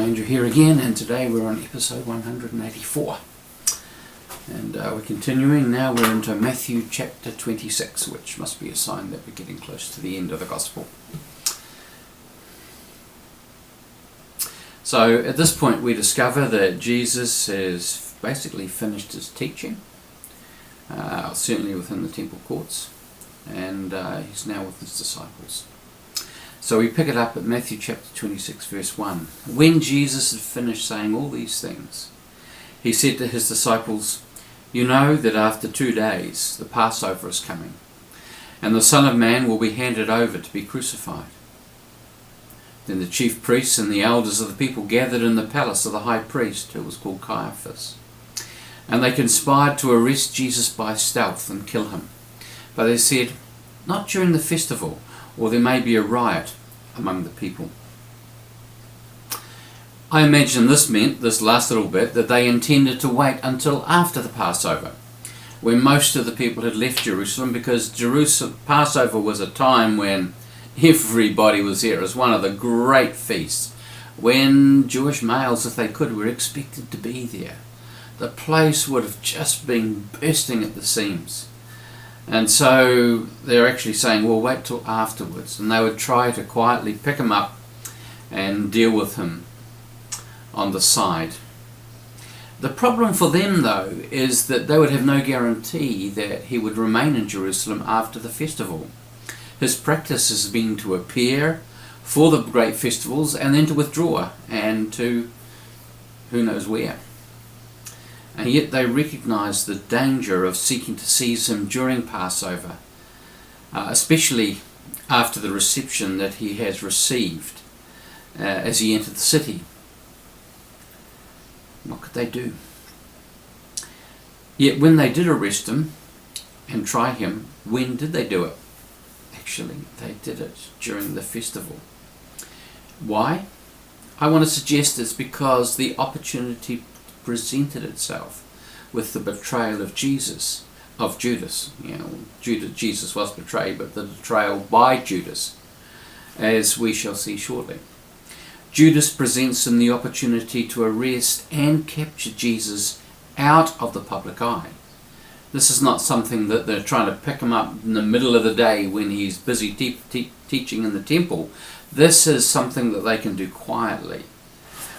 Andrew here again, and today we're on episode 184. And we're continuing. Now we're into Matthew chapter 26, which must be a sign that we're getting close to the end of the Gospel. So at this point we discover that Jesus has basically finished his teaching, certainly within the temple courts, and he's now with his disciples. So we pick it up at Matthew chapter 26 verse 1. When Jesus had finished saying all these things, he said to his disciples, "You know that after 2 days the Passover is coming, and the Son of Man will be handed over to be crucified." Then the chief priests and the elders of the people gathered in the palace of the high priest, who was called Caiaphas, and they conspired to arrest Jesus by stealth and kill him. But they said, "Not during the festival, or there may be a riot among the people." I imagine this meant, this last little bit, that they intended to wait until after the Passover, when most of the people had left Jerusalem, because Passover was a time when everybody was there. It was one of the great feasts, when Jewish males, if they could, were expected to be there. The place would have just been bursting at the seams. And so they're actually saying, "Well, wait till afterwards," and they would try to quietly pick him up and deal with him on the side. The problem for them, though, is that they would have no guarantee that he would remain in Jerusalem after the festival. His practice has been to appear for the great festivals and then to withdraw and to who knows where. And yet they recognise the danger of seeking to seize him during Passover, especially after the reception that he has received as he entered the city. What could they do? Yet when they did arrest him and try him, when did they do it? Actually, they did it during the festival. Why? I want to suggest it's because the opportunity presented itself with the betrayal of Judas. Jesus was betrayed, but the betrayal by Judas, as we shall see shortly. Judas presents him the opportunity to arrest and capture Jesus out of the public eye. This is not something that they're trying to pick him up in the middle of the day when he's busy teaching in the temple. This is something that they can do quietly,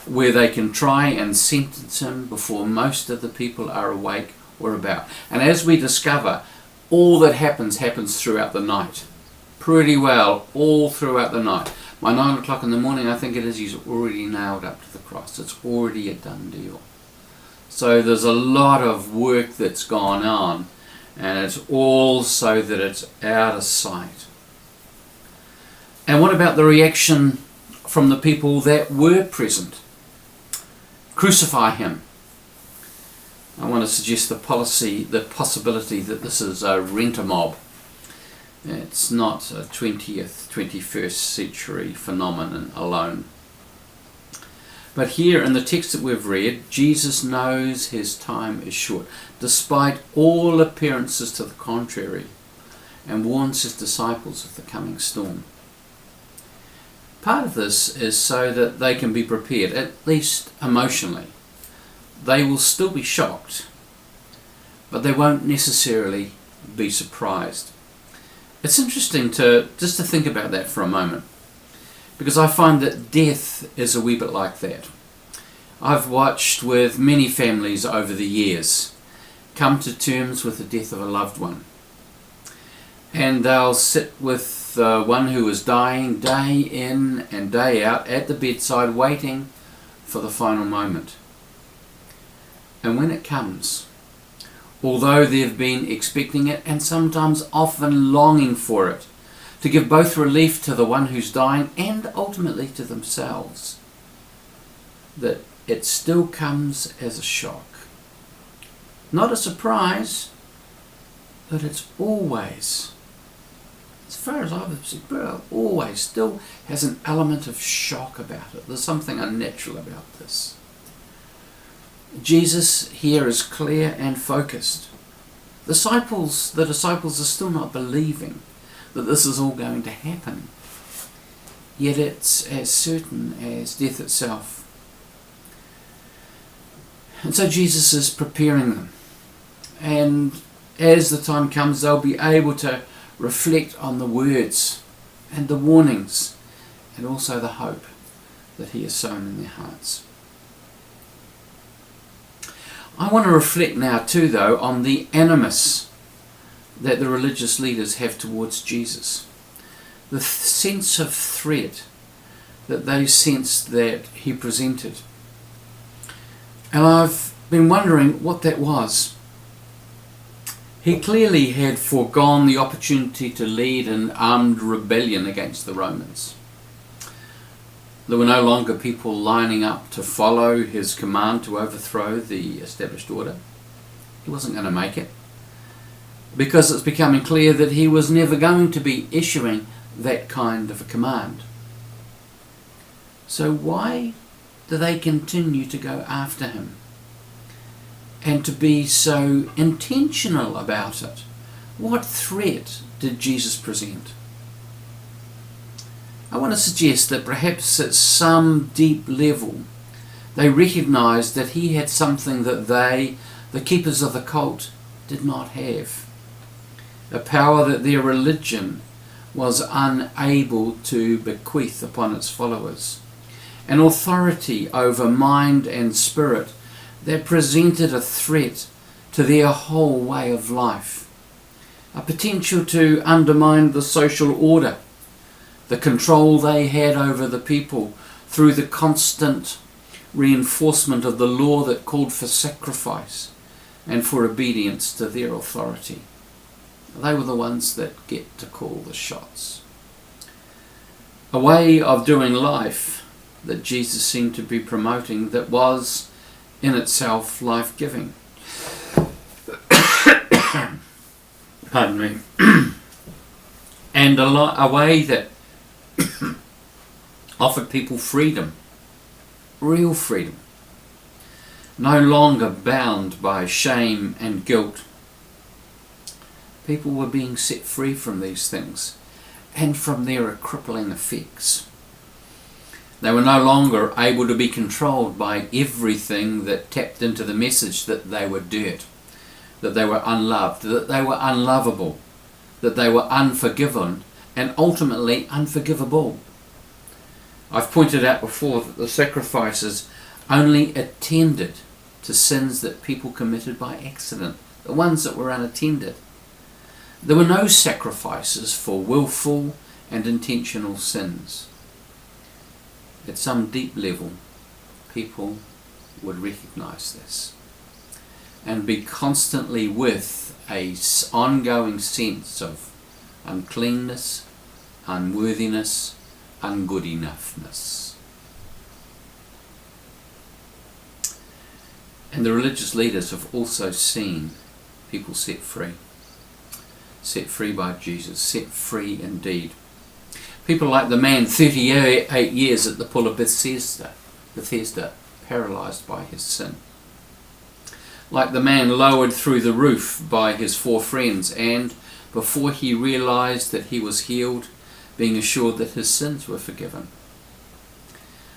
where they can try and sentence him before most of the people are awake or about. And as we discover, all that happens throughout the night. Pretty well, all throughout the night. By 9 o'clock in the morning, I think it is, he's already nailed up to the cross. It's already a done deal. So there's a lot of work that's gone on, and it's all so that it's out of sight. And what about the reaction from the people that were present? Crucify him. I want to suggest the possibility that this is a rent-a-mob. It's not a 20th, 21st century phenomenon alone. But here in the text that we've read, Jesus knows his time is short, despite all appearances to the contrary, and warns his disciples of the coming storm. Part of this is so that they can be prepared, at least emotionally. They will still be shocked, but they won't necessarily be surprised. It's interesting to think about that for a moment, because I find that death is a wee bit like that. I've watched with many families over the years come to terms with the death of a loved one, and they'll sit with one who is dying day in and day out at the bedside, waiting for the final moment. And when it comes, although they've been expecting it and sometimes often longing for it, to give both relief to the one who's dying and ultimately to themselves, that it still comes as a shock. Not a surprise, but it's always, as far as I've observed, always still has an element of shock about it. There's something unnatural about this. Jesus here is clear and focused. The disciples are still not believing that this is all going to happen. Yet it's as certain as death itself And so Jesus is preparing them. And as the time comes, they'll be able to reflect on the words and the warnings and also the hope that he has sown in their hearts. I want to reflect now too, though, on the animus that the religious leaders have towards Jesus. The sense of threat that they sensed that he presented. And I've been wondering what that was. He clearly had foregone the opportunity to lead an armed rebellion against the Romans. There were no longer people lining up to follow his command to overthrow the established order. He wasn't going to make it, because it's becoming clear that he was never going to be issuing that kind of a command. So why do they continue to go after him and to be so intentional about it? What threat did Jesus present? I want to suggest that perhaps at some deep level they recognised that he had something that they, the keepers of the cult, did not have. A power that their religion was unable to bequeath upon its followers. An authority over mind and spirit that presented a threat to their whole way of life. A potential to undermine the social order, the control they had over the people through the constant reinforcement of the law that called for sacrifice and for obedience to their authority. They were the ones that get to call the shots. A way of doing life that Jesus seemed to be promoting that was in itself life-giving. Pardon me. And a way that offered people freedom, real freedom, no longer bound by shame and guilt. People were being set free from these things and from their crippling effects. They were no longer able to be controlled by everything that tapped into the message that they were dirt, that they were unloved, that they were unlovable, that they were unforgiven, and ultimately unforgivable. I've pointed out before that the sacrifices only attended to sins that people committed by accident, the ones that were unattended. There were no sacrifices for willful and intentional sins. At some deep level, people would recognise this and be constantly with an ongoing sense of uncleanness, unworthiness, ungood enoughness. And the religious leaders have also seen people set free by Jesus, set free indeed. People like the man 38 years at the pool of Bethesda, paralysed by his sin. Like the man lowered through the roof by his 4 friends, and before he realised that he was healed, being assured that his sins were forgiven.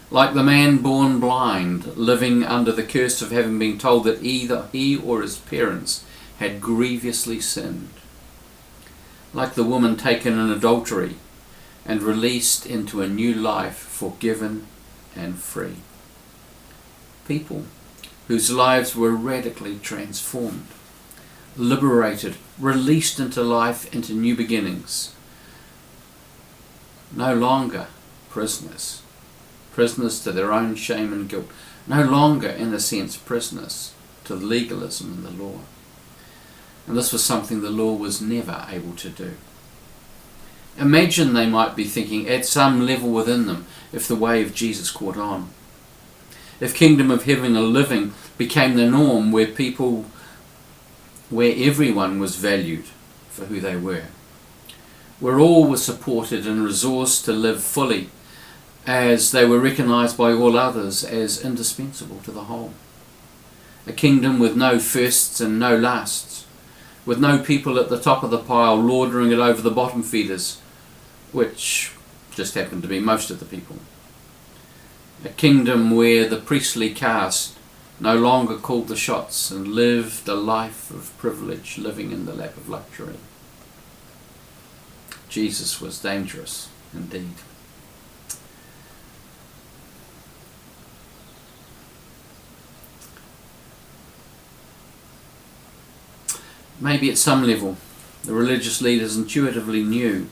Like the man born blind, living under the curse of having been told that either he or his parents had grievously sinned. Like the woman taken in adultery and released into a new life, forgiven and free. People whose lives were radically transformed, liberated, released into life, into new beginnings. No longer prisoners to their own shame and guilt, no longer, in a sense, prisoners to legalism and the law. And this was something the law was never able to do. Imagine, they might be thinking, at some level within them, if the way of Jesus caught on. If kingdom of heaven or living became the norm, where everyone was valued for who they were, where all were supported and resourced to live fully, as they were recognised by all others as indispensable to the whole. A kingdom with no firsts and no lasts, with no people at the top of the pile lording it over the bottom feeders, which just happened to be most of the people. A kingdom where the priestly caste no longer called the shots and lived a life of privilege, living in the lap of luxury. Jesus was dangerous indeed. Maybe at some level, the religious leaders intuitively knew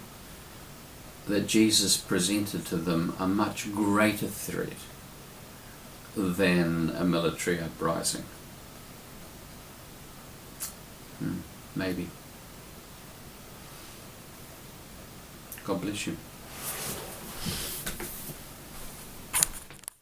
that Jesus presented to them a much greater threat than a military uprising. Maybe. God bless you.